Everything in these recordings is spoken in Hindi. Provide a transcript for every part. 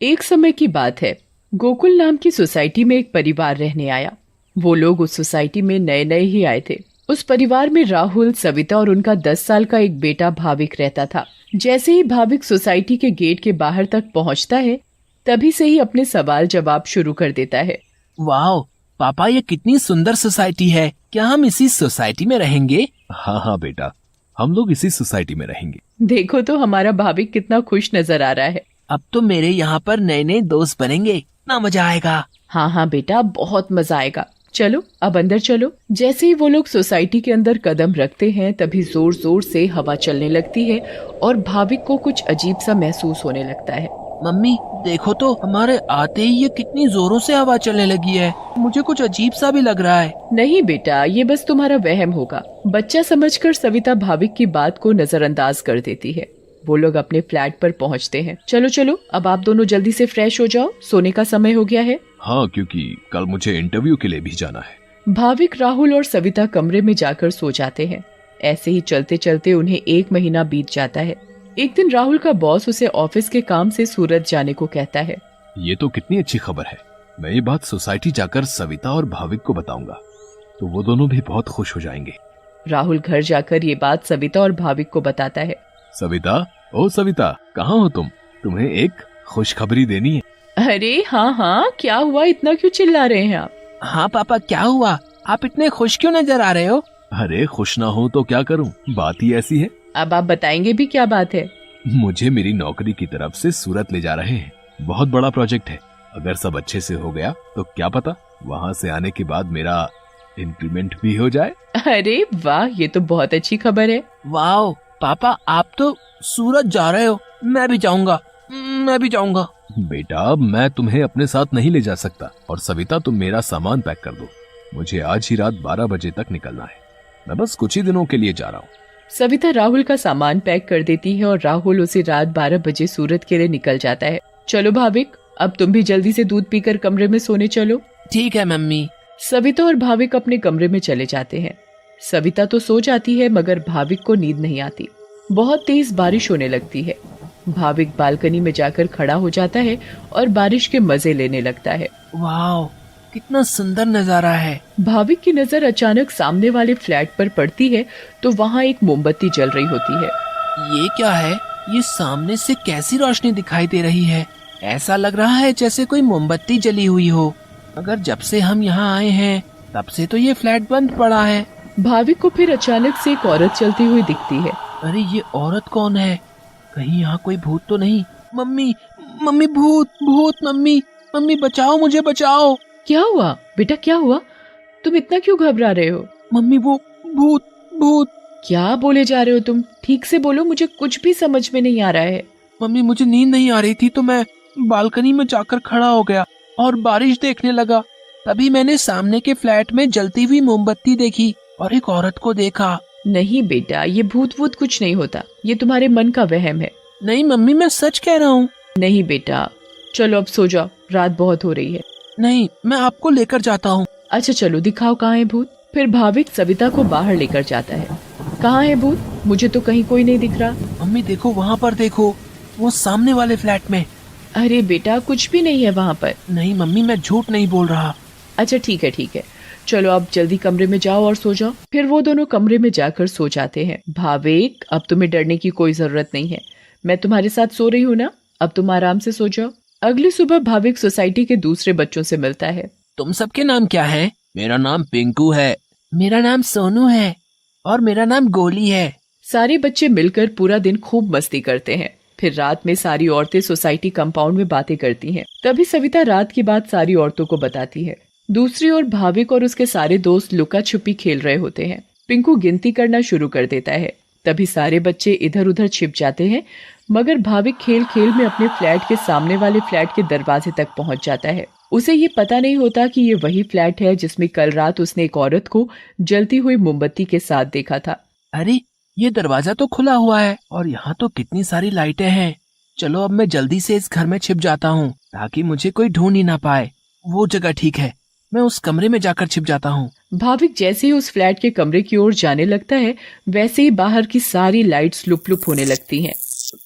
एक समय की बात है। गोकुल नाम की सोसाइटी में एक परिवार रहने आया। वो लोग उस सोसाइटी में नए नए ही आए थे। उस परिवार में राहुल, सविता और उनका 10 साल का एक बेटा भाविक रहता था। जैसे ही भाविक सोसाइटी के गेट के बाहर तक पहुंचता है, तभी से ही अपने सवाल जवाब शुरू कर देता है। वाह पापा, ये कितनी सुंदर सोसाइटी है। क्या हम इसी सोसाइटी में रहेंगे? हाँ हाँ बेटा, हम लोग इसी सोसाइटी में रहेंगे। देखो तो हमारा भाविक कितना खुश नजर आ रहा है। अब तो मेरे यहाँ पर नए नए दोस्त बनेंगे, इतना मजा आएगा। हाँ हाँ बेटा, बहुत मजा आएगा। चलो अब अंदर चलो। जैसे ही वो लोग सोसाइटी के अंदर कदम रखते हैं, तभी जोर जोर से हवा चलने लगती है और भाविक को कुछ अजीब सा महसूस होने लगता है। मम्मी देखो तो, हमारे आते ही ये कितनी जोरों से हवा चलने लगी है। मुझे कुछ अजीब सा भी लग रहा है। नहीं बेटा, ये बस तुम्हारा वहम होगा। बच्चा समझकर सविता भाविक की बात को नजरअंदाज कर देती है। वो लोग अपने फ्लैट पर पहुंचते हैं। चलो चलो, अब आप दोनों जल्दी से फ्रेश हो जाओ, सोने का समय हो गया है। हाँ, क्योंकि कल मुझे इंटरव्यू के लिए भी जाना है। भाविक, राहुल और सविता कमरे में जाकर सो जाते हैं। ऐसे ही चलते चलते उन्हें 1 महीना बीत जाता है। एक दिन राहुल का बॉस उसे ऑफिस के काम से सूरत जाने को कहता है। ये तो कितनी अच्छी खबर है। मैं ये बात सोसाइटी जाकर सविता और भाविक को बताऊंगा, तो वो दोनों भी बहुत खुश हो जाएंगे। राहुल घर जाकर ये बात सविता और भाविक को बताता है। सविता, ओ सविता, कहाँ हो तुम? तुम्हें एक खुशखबरी देनी है। अरे हाँ हाँ, क्या हुआ? इतना क्यों चिल्ला रहे हैं आप? हाँ पापा, क्या हुआ? आप इतने खुश क्यों नजर आ रहे हो? अरे खुश ना हो तो क्या करूं, बात ही ऐसी है। अब आप बताएंगे भी, क्या बात है? मुझे मेरी नौकरी की तरफ से सूरत ले जा रहे हैं। बहुत बड़ा प्रोजेक्ट है। अगर सब अच्छे से हो गया तो क्या पता वहाँ से आने के बाद मेरा इंक्रीमेंट भी हो जाए। अरे वाह, ये तो बहुत अच्छी खबर है। वाह पापा, आप तो सूरत जा रहे हो। मैं भी जाऊंगा, मैं भी जाऊंगा। बेटा, मैं तुम्हें अपने साथ नहीं ले जा सकता। और सविता, तुम मेरा सामान पैक कर दो। मुझे आज ही रात 12 बजे तक निकलना है। मैं बस कुछ ही दिनों के लिए जा रहा हूँ। सविता राहुल का सामान पैक कर देती है और राहुल उसे रात 12 बजे सूरत के लिए निकल जाता है। चलो भाविक, अब तुम भी जल्दी से दूध पीकर कमरे में सोने चलो। ठीक है मम्मी। सविता और भाविक अपने कमरे में चले जाते हैं। सविता तो सो जाती है, मगर भाविक को नींद नहीं आती। बहुत तेज बारिश होने लगती है। भाविक बालकनी में जाकर खड़ा हो जाता है और बारिश के मजे लेने लगता है। वाह, कितना सुंदर नजारा है। भाविक की नजर अचानक सामने वाले फ्लैट पर पड़ती है, तो वहाँ एक मोमबत्ती जल रही होती है। ये क्या है? ये सामने से कैसी रोशनी दिखाई दे रही है? ऐसा लग रहा है जैसे कोई मोमबत्ती जली हुई हो। अगर जब से हम यहाँ आए हैं तब से तो ये फ्लैट बंद पड़ा है। भाविक को फिर अचानक से एक औरत चलती हुई दिखती है। अरे ये औरत कौन है? कहीं यहाँ कोई भूत तो नहीं? मम्मी, मम्मी, भूत, भूत, मम्मी, मम्मी बचाओ, मुझे बचाओ। क्या हुआ बेटा, क्या हुआ? तुम इतना क्यों घबरा रहे हो? मम्मी, वो भूत, भूत। क्या बोले जा रहे हो तुम? ठीक से बोलो, मुझे कुछ भी समझ में नहीं आ रहा है। मम्मी, मुझे नींद नहीं आ रही थी तो मैं बालकनी में जाकर खड़ा हो गया और बारिश देखने लगा। तभी मैंने सामने के फ्लैट में जलती हुई मोमबत्ती देखी और एक औरत को देखा। नहीं बेटा, ये भूत वूत कुछ नहीं होता। ये तुम्हारे मन का वहम है। नहीं मम्मी, मैं सच कह रहा हूँ। नहीं बेटा, चलो अब सो जाओ, रात बहुत हो रही है। नहीं, मैं आपको लेकर जाता हूँ। अच्छा चलो, दिखाओ कहाँ है भूत। फिर भाविक सविता को बाहर लेकर जाता है। कहाँ है भूत? मुझे तो कहीं कोई नहीं दिख रहा। मम्मी देखो, वहाँ पर देखो, वो सामने वाले फ्लैट में। अरे बेटा, कुछ भी नहीं है वहाँ पर। नहीं मम्मी, मैं झूठ नहीं बोल रहा। अच्छा ठीक है ठीक है, चलो अब जल्दी कमरे में जाओ और सो जाओ। फिर वो दोनों कमरे में जाकर सो जाते हैं। भाविक, अब तुम्हें डरने की कोई जरूरत नहीं है। मैं तुम्हारे साथ सो रही हूँ ना, अब तुम आराम से सो जाओ। अगली सुबह भाविक सोसाइटी के दूसरे बच्चों से मिलता है। तुम सबके नाम क्या है? मेरा नाम पिंकू है। मेरा नाम सोनू है। और मेरा नाम गोली है। सारे बच्चे मिलकर पूरा दिन खूब मस्ती करते हैं। फिर रात में सारी औरतें सोसाइटी कंपाउंड में बातें करती हैं। तभी सविता रात की बात सारी औरतों को बताती है। दूसरी ओर भाविक और उसके सारे दोस्त लुका छुपी खेल रहे होते हैं। पिंकू गिनती करना शुरू कर देता है। तभी सारे बच्चे इधर उधर छिप जाते हैं, मगर भाविक खेल खेल में अपने फ्लैट के सामने वाले फ्लैट के दरवाजे तक पहुंच जाता है। उसे ये पता नहीं होता कि ये वही फ्लैट है जिसमें कल रात उसने एक औरत को जलती हुई मोमबत्ती के साथ देखा था। अरे ये दरवाजा तो खुला हुआ है और यहाँ तो कितनी सारी लाइटें हैं। चलो अब मैं जल्दी से इस घर में छिप जाता हूँ ताकि मुझे कोई ढूंढ ही ना पाए। वो जगह ठीक है, मैं उस कमरे में जाकर छिप जाता हूँ। भाविक जैसे ही उस फ्लैट के कमरे की ओर जाने लगता है, वैसे ही बाहर की सारी लाइट्स लुप लुप होने लगती हैं।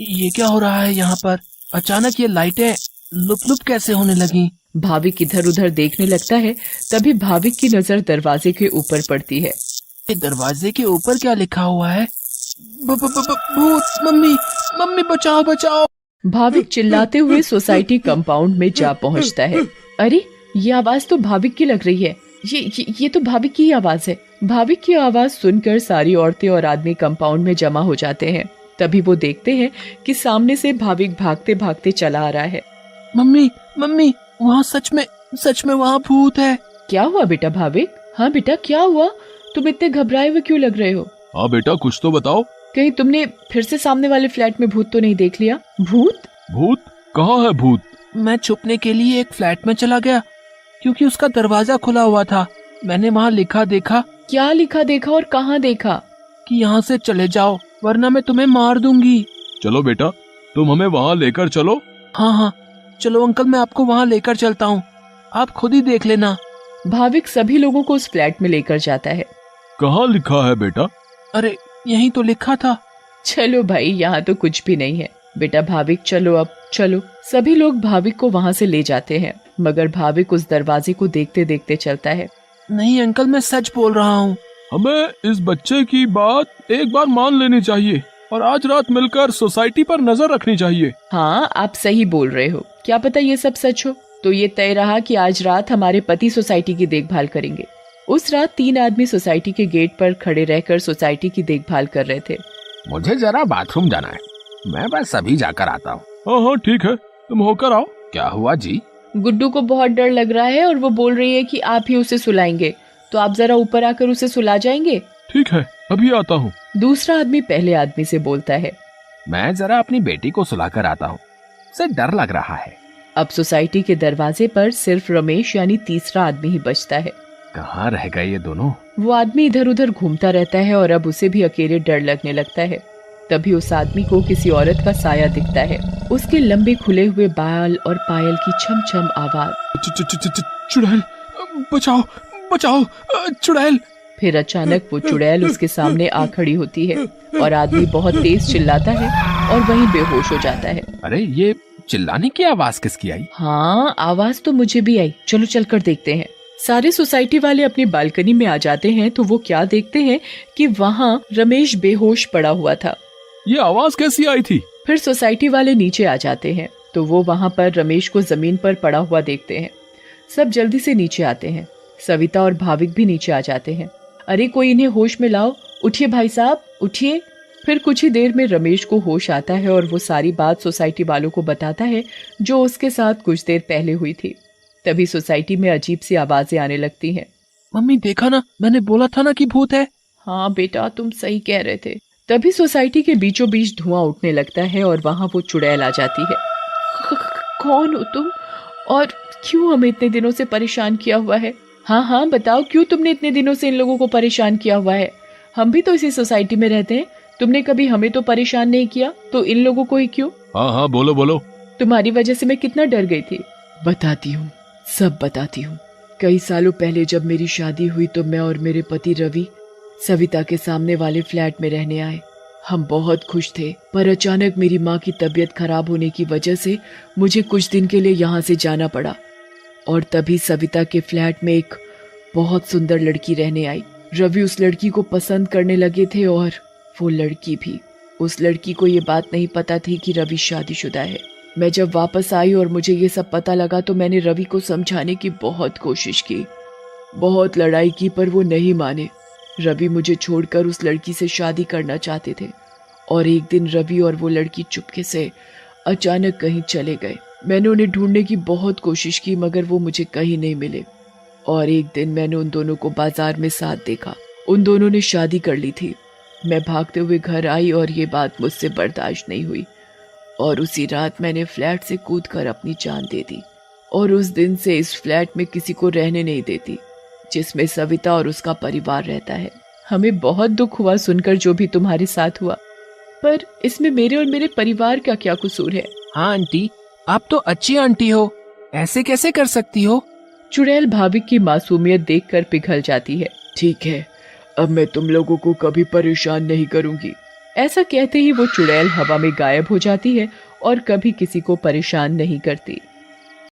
ये क्या हो रहा है यहाँ पर? अचानक ये लाइटें लुप लुप कैसे होने लगी? भाविक इधर उधर देखने लगता है। तभी भाविक की नजर दरवाजे के ऊपर पड़ती है। ये दरवाजे के ऊपर क्या लिखा हुआ है? भूत! मम्मी, मम्मी बचाओ बचाओ! भाविक चिल्लाते हुए सोसाइटी कंपाउंड में जा पहुंचता है। अरे, ये आवाज तो भाविक की लग रही है। ये तो भाविक की आवाज है। भाविक की आवाज सुनकर सारी औरतें और आदमी कंपाउंड में जमा हो जाते हैं। तभी वो देखते हैं कि सामने से भाविक भागते भागते चला आ रहा है। मम्मी, मम्मी, वहाँ सच में वहाँ भूत है। क्या हुआ बेटा भाविक? हाँ बेटा, क्या हुआ? तुम इतने घबराए हुए क्यों लग रहे हो? हाँ बेटा, कुछ तो बताओ। कहीं तुमने फिर से सामने वाले फ्लैट में भूत तो नहीं देख लिया? भूत? भूत? कहाँ है भूत? मैं छुपने के लिए एक फ्लैट में चला गया क्योंकि उसका दरवाजा खुला हुआ था। मैंने वहाँ लिखा देखा। क्या लिखा देखा और कहाँ देखा? कि यहाँ से चले जाओ वरना मैं तुम्हें मार दूंगी। चलो बेटा, तुम हमें वहाँ लेकर चलो। हाँ हाँ, चलो अंकल, मैं आपको वहाँ लेकर चलता हूँ, आप खुद ही देख लेना। भाविक सभी लोगों को उस फ्लैट में लेकर जाता है। कहाँ लिखा है बेटा? अरे, यहीं तो लिखा था। चलो भाई, यहाँ तो कुछ भी नहीं है। बेटा भाविक, चलो अब चलो। सभी लोग भाविक को वहाँ से ले जाते हैं, मगर भाविक उस दरवाजे को देखते देखते चलता है। नहीं अंकल, मैं सच बोल रहा हूँ। हमें इस बच्चे की बात एक बार मान लेनी चाहिए और आज रात मिलकर सोसाइटी पर नजर रखनी चाहिए। हाँ, आप सही बोल रहे हो। क्या पता ये सब सच हो। तो ये तय रहा कि आज रात हमारे पति सोसाइटी की देखभाल करेंगे। उस रात 3 आदमी सोसाइटी के गेट पर खड़े रहकर सोसाइटी की देखभाल कर रहे थे। मुझे जरा बाथरूम जाना है, मैं बस अभी जाकर आता हूँ। हाँ हाँ ठीक है, तुम होकर आओ। क्या हुआ जी? गुड्डू को बहुत डर लग रहा है और वो बोल रही है कि आप ही उसे सुलाएंगे, तो आप जरा ऊपर आकर उसे सुला जाएंगे। ठीक है, अभी आता हूँ। दूसरा आदमी पहले आदमी से बोलता है। मैं जरा अपनी बेटी को सुलाकर आता हूँ, उसे डर लग रहा है। अब सोसाइटी के दरवाजे पर सिर्फ रमेश यानी तीसरा आदमी ही बचता है। कहाँ रह गए ये दोनों? वो आदमी इधर उधर घूमता रहता है और अब उसे भी अकेले डर लगने लगता है। तभी उस आदमी को किसी औरत का साया दिखता है। उसके लंबे खुले हुए बाल और पायल की छम छम आवाज। चुड़ैल, बचाओ बचाओ, चुड़ैल। फिर अचानक वो चुड़ैल उसके सामने आ खड़ी होती है और आदमी बहुत तेज चिल्लाता है और वहीं बेहोश हो जाता है। अरे, ये चिल्लाने की आवाज किसकी आई? हाँ, आवाज तो मुझे भी आई। चलो चलकर देखते हैं। सारे सोसाइटी वाले अपनी बालकनी में आ जाते हैं तो वो क्या देखते हैं कि वहाँ रमेश बेहोश पड़ा हुआ था। ये आवाज कैसी आई थी? फिर सोसाइटी वाले नीचे आ जाते हैं तो वो वहाँ पर रमेश को जमीन पर पड़ा हुआ देखते हैं। सब जल्दी से नीचे आते हैं। सविता और भाविक भी नीचे आ जाते हैं। अरे, कोई इन्हें होश में लाओ। उठिए भाई साहब, उठिए। फिर कुछ ही देर में रमेश को होश आता है और वो सारी बात सोसाइटी वालों को बताता है जो उसके साथ कुछ देर पहले हुई थी। तभी सोसाइटी में अजीब सी आवाजें आने लगती हैं। मम्मी, देखा ना, मैंने बोला था ना कि भूत है। हाँ बेटा, तुम सही कह रहे थे। तभी सोसाइटी के बीचों बीच धुआं उठने लगता है और वहाँ वो चुड़ैल आ जाती है। कौन हो तुम और क्यों हमें इतने दिनों से परेशान किया हुआ है? हाँ हाँ बताओ, क्यों तुमने इतने दिनों से इन लोगों को परेशान किया हुआ है? हम भी तो इसी सोसाइटी में रहते हैं। तुमने कभी हमें तो परेशान नहीं किया, तो इन लोगों को ही क्यों? हाँ हाँ, बोलो बोलो। तुम्हारी वजह से मैं कितना डर गई थी। बताती हूँ, सब बताती हूँ। कई सालों पहले जब मेरी शादी हुई तो मैं और मेरे पति रवि सविता के सामने वाले फ्लैट में रहने आए। हम बहुत खुश थे, पर अचानक मेरी माँ की तबीयत खराब होने की वजह से मुझे कुछ दिन के लिए यहाँ से जाना पड़ा। और तभी सविता के फ्लैट में एक बहुत सुंदर लड़की रहने आई। रवि उस लड़की को पसंद करने लगे थे और वो लड़की भी। उस लड़की को ये बात नहीं पता थी कि रवि शादीशुदा है। मैं जब वापस आई और मुझे ये सब पता लगा तो मैंने रवि को समझाने की बहुत कोशिश की, बहुत लड़ाई की, पर वो नहीं माने। रवि मुझे छोड़कर उस लड़की से शादी करना चाहते थे और एक दिन रवि और वो लड़की चुपके से अचानक कहीं चले गए। मैंने उन्हें ढूंढने की बहुत कोशिश की मगर वो मुझे कहीं नहीं मिले। और एक दिन मैंने उन दोनों को बाजार में साथ देखा। उन दोनों ने शादी कर ली थी। मैं भागते हुए घर आई और ये बात मुझसे बर्दाश्त नहीं हुई और उसी रात मैंने फ्लैट से कूदकर अपनी जान दे दी। और उस दिन से इस फ्लैट में किसी को रहने नहीं देती जिसमें सविता और उसका परिवार रहता है। हमें बहुत दुख हुआ सुनकर जो भी तुम्हारे साथ हुआ, पर इसमें मेरे और मेरे परिवार का क्या कसूर है? हाँ आंटी, आप तो अच्छी आंटी हो, ऐसे कैसे कर सकती हो? चुड़ैल भाभी की मासूमियत देखकर पिघल जाती है। ठीक है, अब मैं तुम लोगों को कभी परेशान नहीं करूंगी। ऐसा कहते ही वो चुड़ैल हवा में गायब हो जाती है और कभी किसी को परेशान नहीं करती।